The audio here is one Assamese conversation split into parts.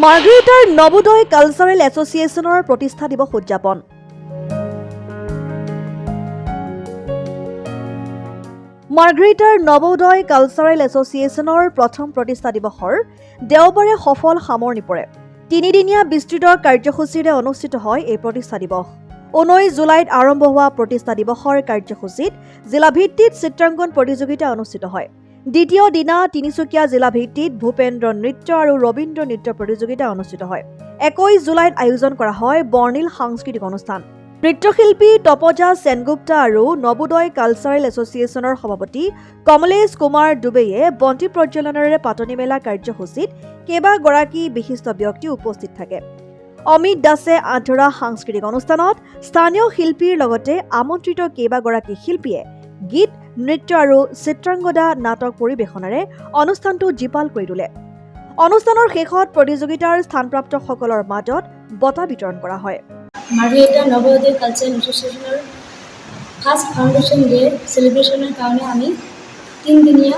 মাৰ্গাৰেটাৰ নবোদয় কালচাৰেল এছ'চিয়েশ্যনৰ প্ৰতিষ্ঠা দিৱস উদযাপন। মাৰ্গাৰেটাৰ নবোদয় কালচাৰেল এছ'চিয়েশ্যনৰ প্ৰথম প্ৰতিষ্ঠা দিৱসৰ দেওবাৰে সফল সামৰণি পৰে। তিনিদিনীয়া বিস্তৃত কাৰ্যসূচীৰে অনুষ্ঠিত হয় এই প্ৰতিষ্ঠা দিৱস। 19 জুলাইত আৰম্ভ হোৱা প্ৰতিষ্ঠা দিৱসৰ কাৰ্যসূচীত জিলাভিত্তিত চিত্ৰাংকন প্ৰতিযোগিতা অনুষ্ঠিত হয়। দ্বিতীয় দিনা তিনিচুকীয়া জিলা ভিত্তিত ভূপেন্দ্ৰ নৃত্য আৰু ৰবীন্দ্ৰ নৃত্য প্ৰতিযোগিতা অনুষ্ঠিত হয়। 21 জুলাইত আয়োজন কৰা হয় বৰ্ণিল সাংস্কৃতিক অনুষ্ঠান। নৃত্যশিল্পী তপজা সেনগুপ্তা আৰু নবোদয় কালচাৰেল এছ'চিয়েশ্যনৰ সভাপতি কমলেশ কুমাৰ ডুবেয়ে বন্তি প্ৰজ্বলনেৰে পাতনি মেলা কাৰ্যসূচীত কেইবাগৰাকী বিশিষ্ট ব্যক্তি উপস্থিত থাকে। অমিত দাসে আধৰা সাংস্কৃতিক অনুষ্ঠানত স্থানীয় শিল্পীৰ লগতে আমন্ত্ৰিত কেইবাগৰাকী শিল্পীয়ে গীত, নৃত্য আৰু চিত্ৰাংগদা নাটক পৰিৱেশনেৰে অনুষ্ঠানটো জীপাল কৰি তোলে। অনুষ্ঠানৰ শেষত প্ৰতিযোগিতাৰ স্থানপ্ৰাপ্তসকলৰ মাজত বঁটা বিতৰণ কৰা হয়। মাৰ্গাৰেটাৰ নবোদয় কালচাৰেল এছ'চিয়েশ্যনৰ ফাৰ্ষ্ট ফাউণ্ডেশ্যন ডে চেলিব্ৰেশ্যনৰ কাৰণে আমি তিনিদিনীয়া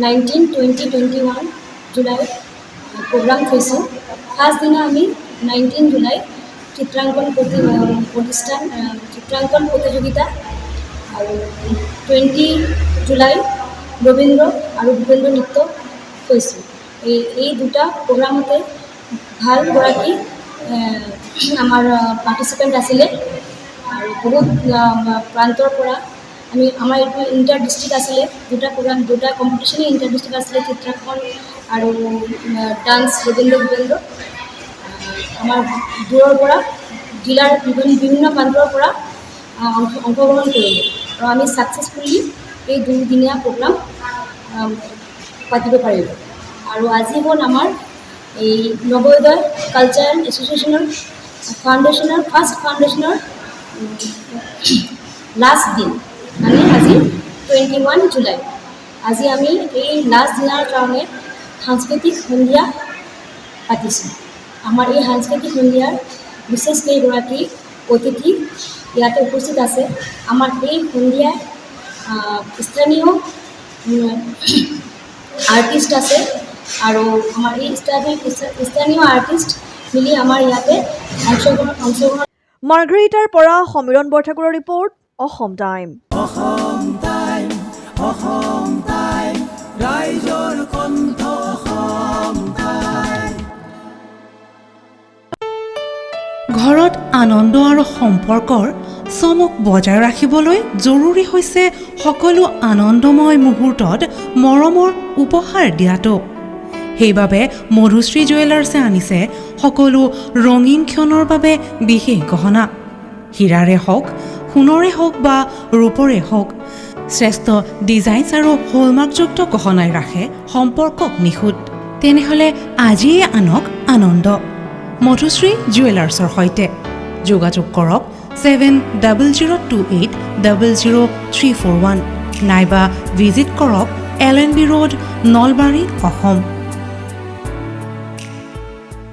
19, 20, 21 জুলাই প্ৰগ্ৰাম থৈছোঁ। ফাৰ্ষ্ট দিনা আমি 19 জুলাই চিত্ৰাংকন প্ৰতিযোগিতা আৰু 20 জুলাই ৰবীন্দ্ৰ আৰু ভূপেন্দ্ৰ নৃত্য থৈছোঁ। এই দুটা প্ৰগ্ৰামতে ভালগৰাকী আমাৰ পাৰ্টিচিপেণ্ট আছিলে আৰু বহুত প্ৰান্তৰ পৰা আমাৰ এইটো ইণ্টাৰ ডিষ্ট্ৰিক্ট আছিলে। দুটা কম্পিটিশ্যনে ইণ্টাৰ ডিষ্ট্ৰিক্ট আছিলে, চিত্ৰাংকন আৰু ডান্স ৰবীন্দ্ৰ। আমাৰ দূৰৰ পৰা জিলাৰ বিভিন্ন প্ৰান্তৰ পৰা অংশগ্ৰহণ কৰিলোঁ আৰু আমি ছাকচেছফুলি এই দুদিনীয়া প্ৰগ্ৰাম পাতিব পাৰিলোঁ। আৰু আজি হ'ল আমাৰ এই নবোদয় কালচাৰেল এছ'চিয়েশ্যনৰ ফাৰ্ষ্ট ফাউণ্ডেশ্যনৰ লাষ্ট দিন, মানে আজি 21 জুলাই। আজি আমি এই লাষ্ট দিনাৰ কাৰণে সাংস্কৃতিক সন্ধিয়া পাতিছোঁ। আমাৰ এই সাংস্কৃতিক সন্ধিয়াৰ বিশেষ কেইগৰাকী অতিথি ইয়াতে উপস্থিত আছে। আমাৰ এই সন্ধিয়াত স্থানীয় আৰ্টিষ্ট আছে আৰু আমাৰ এই স্থানীয় আৰ্টিষ্ট মিলি আমাৰ ইয়াতে অংশগ্ৰহণ। মাৰ্গাৰেটাৰ পৰা সমীৰণ বৰঠাকুৰৰ ৰিপৰ্ট, অসম টাইম। ঘৰত আনন্দ আৰু সম্পৰ্কৰ চমক বজাই ৰাখিবলৈ জৰুৰী হৈছে সকলো আনন্দময় মুহূৰ্তত মৰমৰ উপহাৰ দিয়াটো। সেইবাবে মধুশ্ৰী জুৱেলাৰ্ছে আনিছে সকলো ৰঙীন ক্ষণৰ বাবে বিশেষ গহনা। হীৰাৰে হওক, সোণৰে হওক বা ৰূপৰে হওক, শ্ৰেষ্ঠ ডিজাইনছ আৰু হলমাৰ্কযুক্ত গহনাই ৰাখে সম্পৰ্কক নিখুঁত। তেনেহ'লে আজিয়ে আনক আনন্দ মধুশ্ৰী জুৱেলাৰ্ছৰ সৈতে। যোগাযোগ কৰক 7028000341 নাইবা ভিজিট কৰক LNB ৰোড, নলবাৰী, অসম।